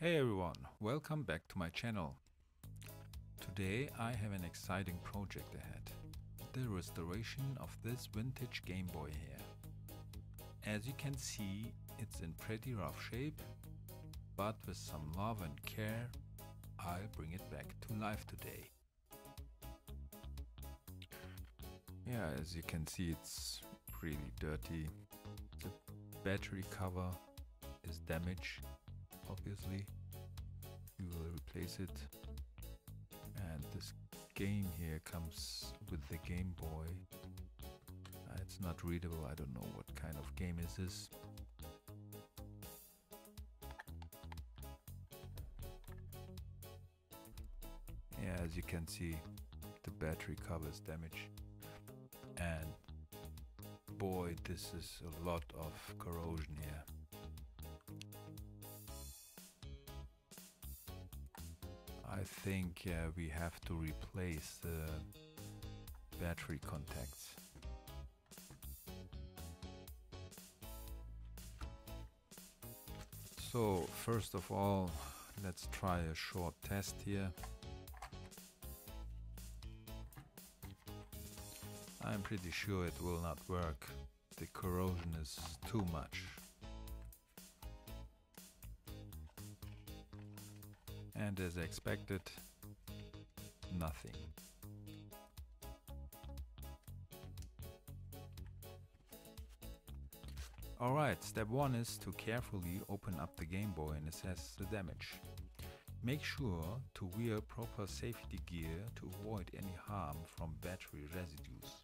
Hey everyone, welcome back to my channel. Today I have an exciting project ahead. The restoration of this vintage Game Boy here. As you can see, it's in pretty rough shape, but with some love and care, I'll bring it back to life today. Yeah, as you can see, it's really dirty. The battery cover is damaged, obviously. We will replace it. And this game here comes with the Game Boy. It's not readable, I don't know what kind of game is this. Yeah, as you can see, the battery cover is damaged. And boy, this is a lot of corrosion here. I think we have to replace the battery contacts. So first of all, let's try a short test here. I'm pretty sure it will not work. The corrosion is too much. And as expected, nothing. Alright, step 1 is to carefully open up the Game Boy and assess the damage. Make sure to wear proper safety gear to avoid any harm from battery residues.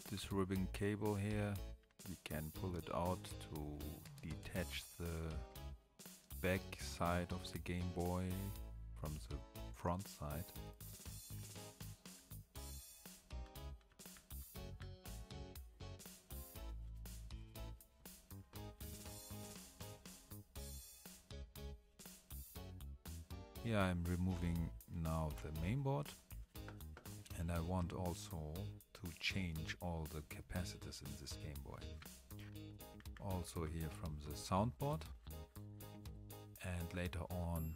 This ribbon cable here, we can pull it out to detach the back side of the Game Boy from the front side. Here I'm removing now the mainboard, and I want also to change all the capacitors in this Game Boy. Also here from the soundboard, and later on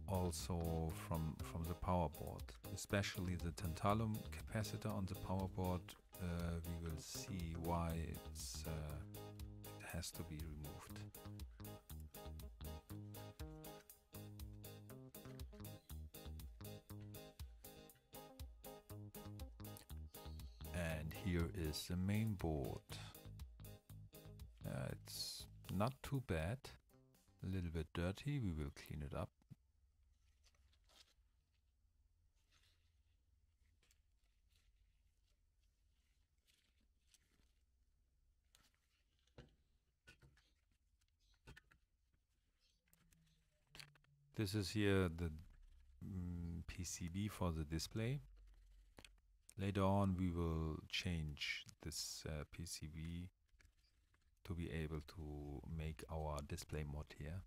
also from the power board, especially the tantalum capacitor on the power board. We will see why it has to be removed. And here is the main board. It's not too bad, a little bit dirty, we will clean it up. This is here the PCB for the display. Later on we will change this PCB to be able to make our display mod here.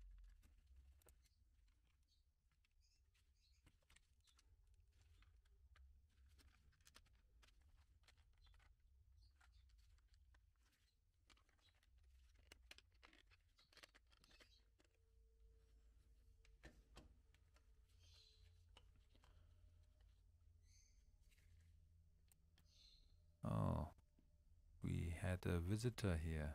Oh, we had a visitor here.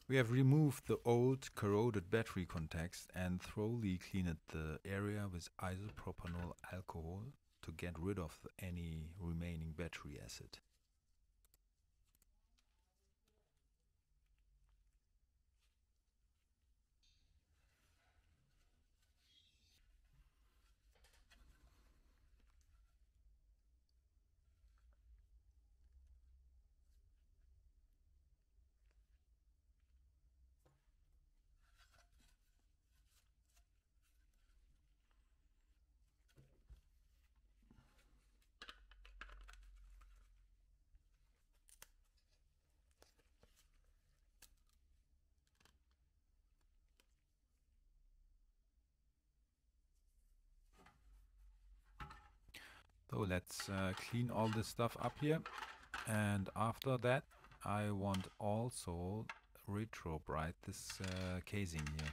We have removed the old corroded battery contacts and thoroughly cleaned the area with isopropanol alcohol to get rid of any remaining battery acid. So let's clean all this stuff up here, and after that I want also retro bright this casing here.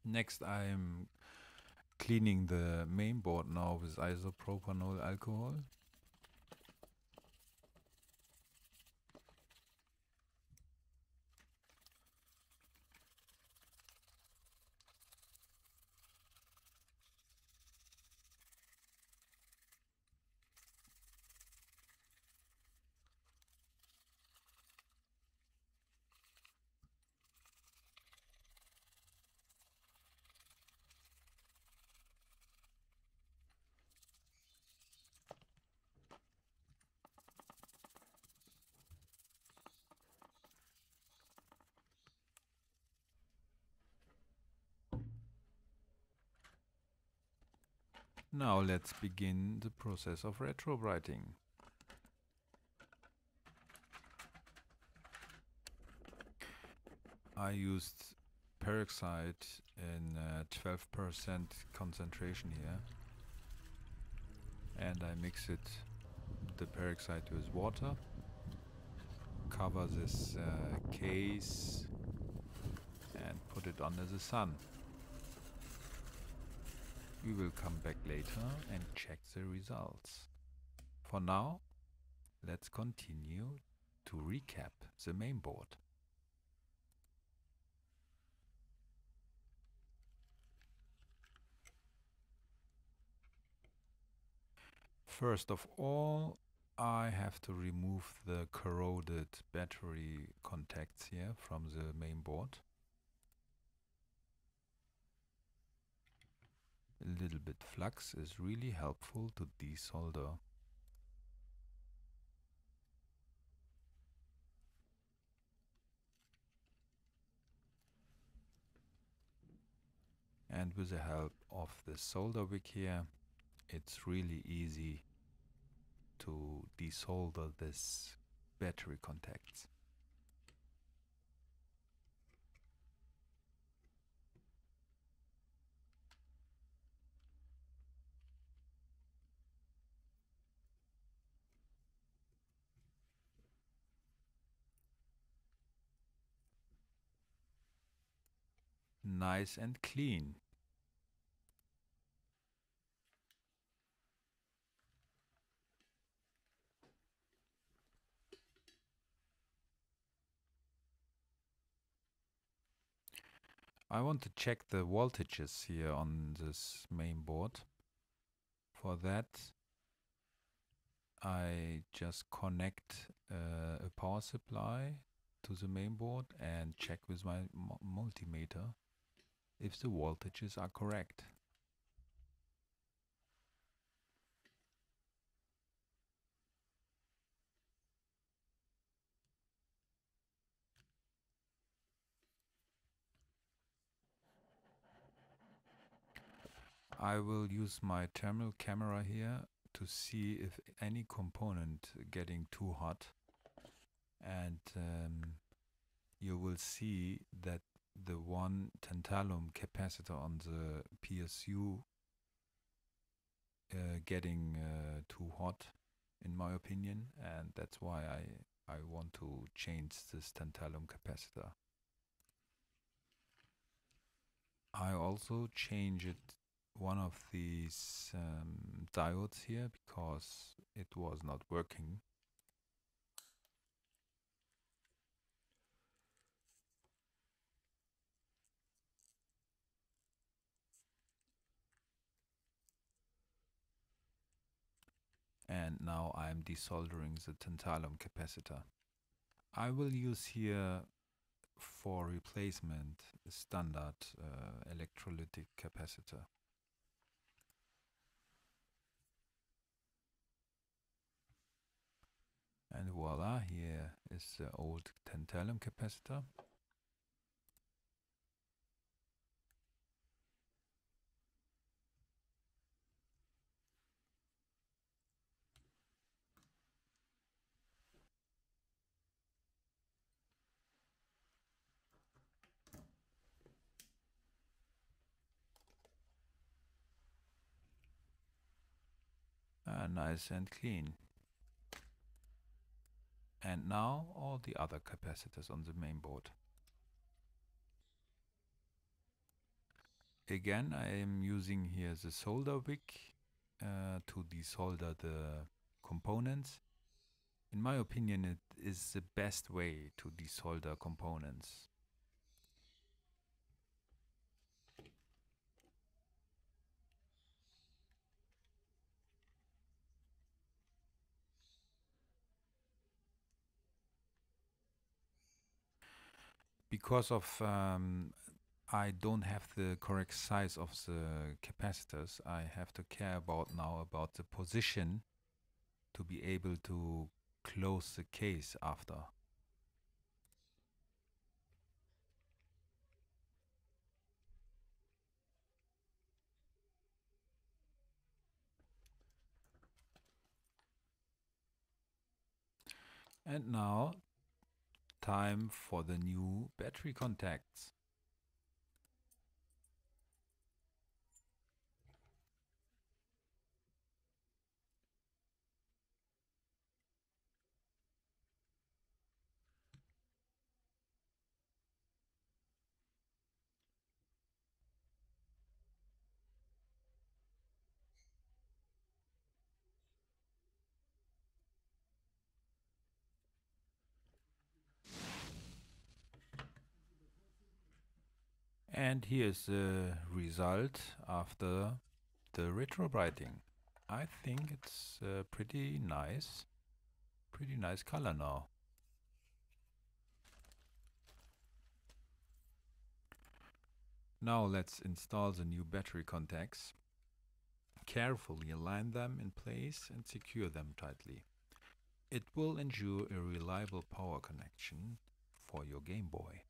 Next I'm cleaning the main board now with isopropanol alcohol. Now let's begin the process of retrobrighting. I used peroxide in 12% concentration here, and I mix the peroxide with water, cover this case and put it under the sun. We will come back later and check the results. For now, let's continue to recap the main board. First of all, I have to remove the corroded battery contacts here from the main board. A little bit flux is really helpful to desolder. And with the help of the solder wick here, it's really easy to desolder this battery contacts. Nice and clean. I want to check the voltages here on this main board. For that, I just connect a power supply to the main board and check with my multimeter if the voltages are correct. I will use my thermal camera here to see if any component getting too hot, and you will see that the one tantalum capacitor on the PSU getting too hot, in my opinion, and that's why I want to change this tantalum capacitor. I also changed one of these diodes here because it was not working. And now I'm desoldering the tantalum capacitor. I will use here for replacement standard electrolytic capacitor. And voila, here is the old tantalum capacitor. Nice and clean. And now all the other capacitors on the main board. Again, I am using here the solder wick to desolder the components. In my opinion, it is the best way to desolder components. Because of I don't have the correct size of the capacitors, I have to care about now about the position to be able to close the case after. And now, time for the new battery contacts. And here's the result after the retrobrighting. I think it's pretty nice color now. Now let's install the new battery contacts. Carefully align them in place and secure them tightly. It will ensure a reliable power connection for your Game Boy.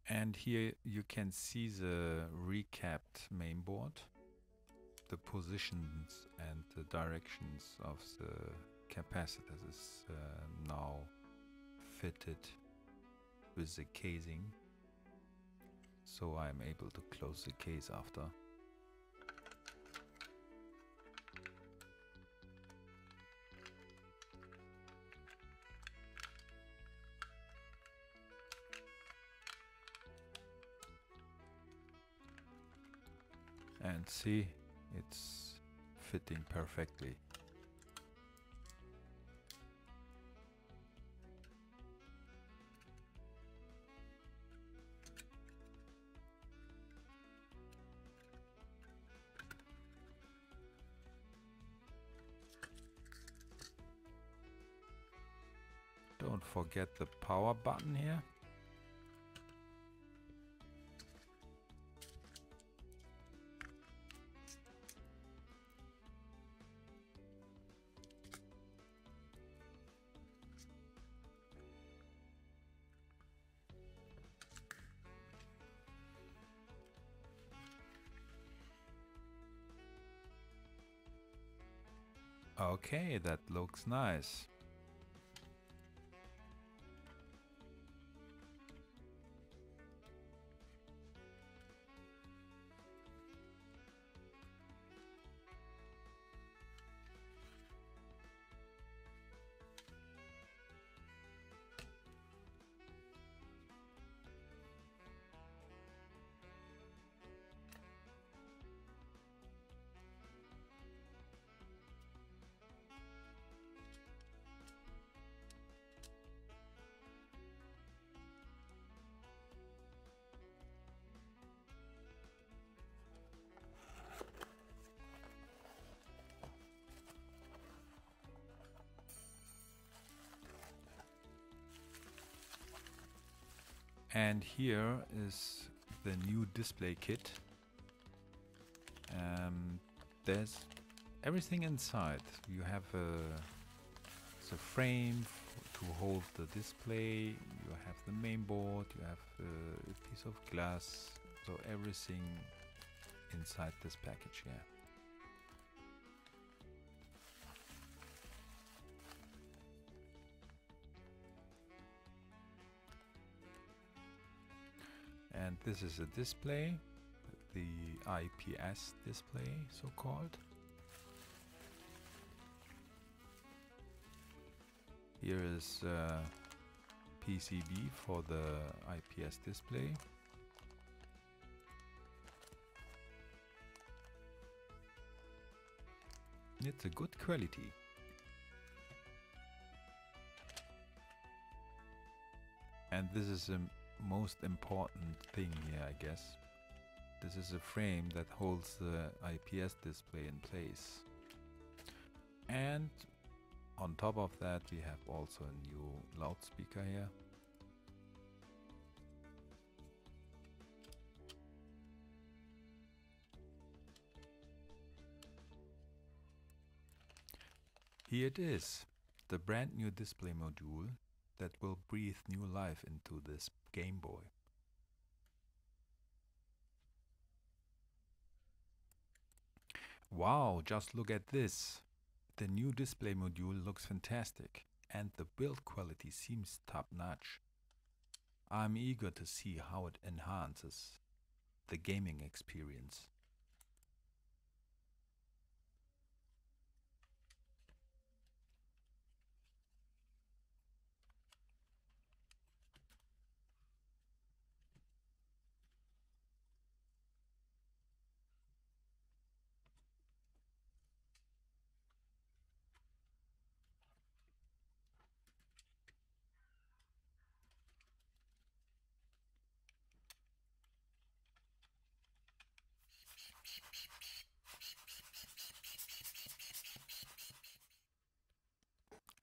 And here you can see the recapped mainboard, the positions and the directions of the capacitors is now fitted with the casing, so I'm able to close the case after. And see, it's fitting perfectly. Don't forget the power button here. Okay, that looks nice. And here is the new display kit. There's everything inside. You have the frame to hold the display. You have the main board. You have a piece of glass. So everything inside this package here. And this is a display, the IPS display, so-called. Here is PCB for the IPS display. It's a good quality. And this is the most important thing here, I guess. This is a frame that holds the IPS display in place. And on top of that, we have also a new loudspeaker here. Here it is, the brand new display module that will breathe new life into this Game Boy. Wow, just look at this. The new display module looks fantastic and the build quality seems top-notch. I'm eager to see how it enhances the gaming experience.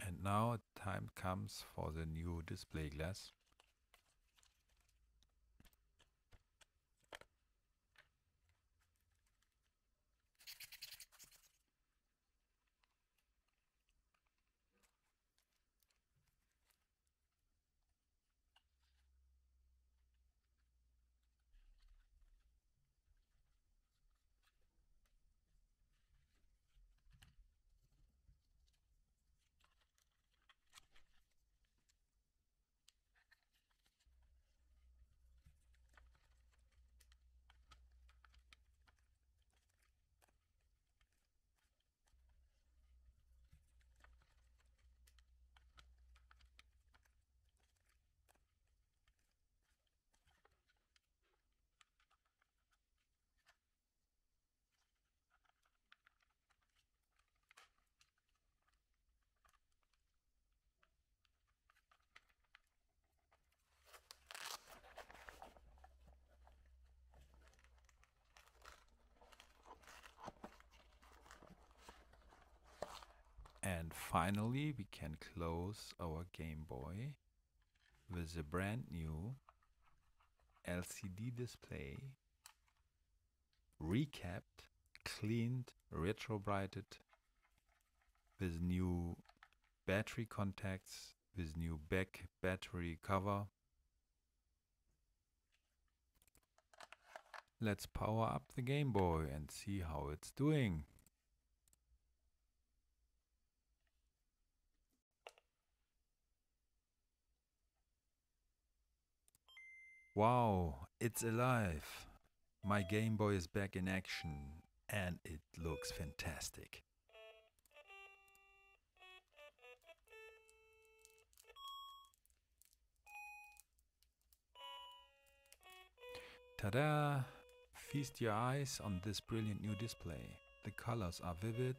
And now time comes for the new display glass. And finally, we can close our Game Boy with a brand new LCD display, recapped, cleaned, retro-brighted, with new battery contacts, with new back battery cover. Let's power up the Game Boy and see how it's doing. Wow, it's alive. My Game Boy is back in action and it looks fantastic. Ta-da! Feast your eyes on this brilliant new display. The colors are vivid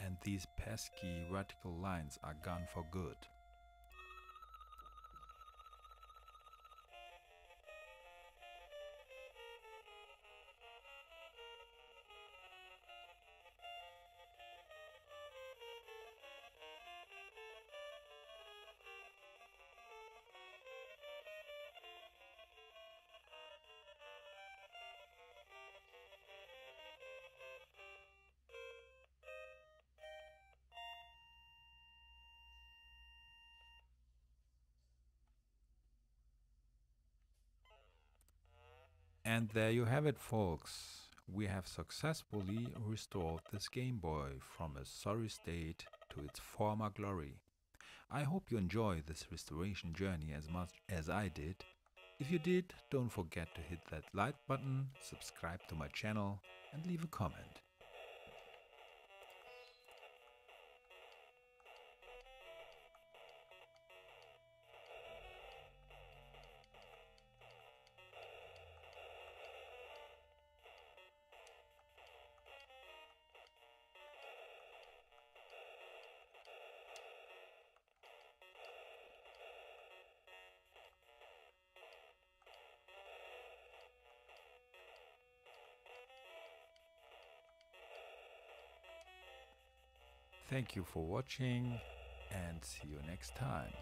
and these pesky vertical lines are gone for good. And there you have it, folks. We have successfully restored this Game Boy from a sorry state to its former glory. I hope you enjoy this restoration journey as much as I did. If you did, don't forget to hit that like button, subscribe to my channel, and leave a comment. Thank you for watching and see you next time.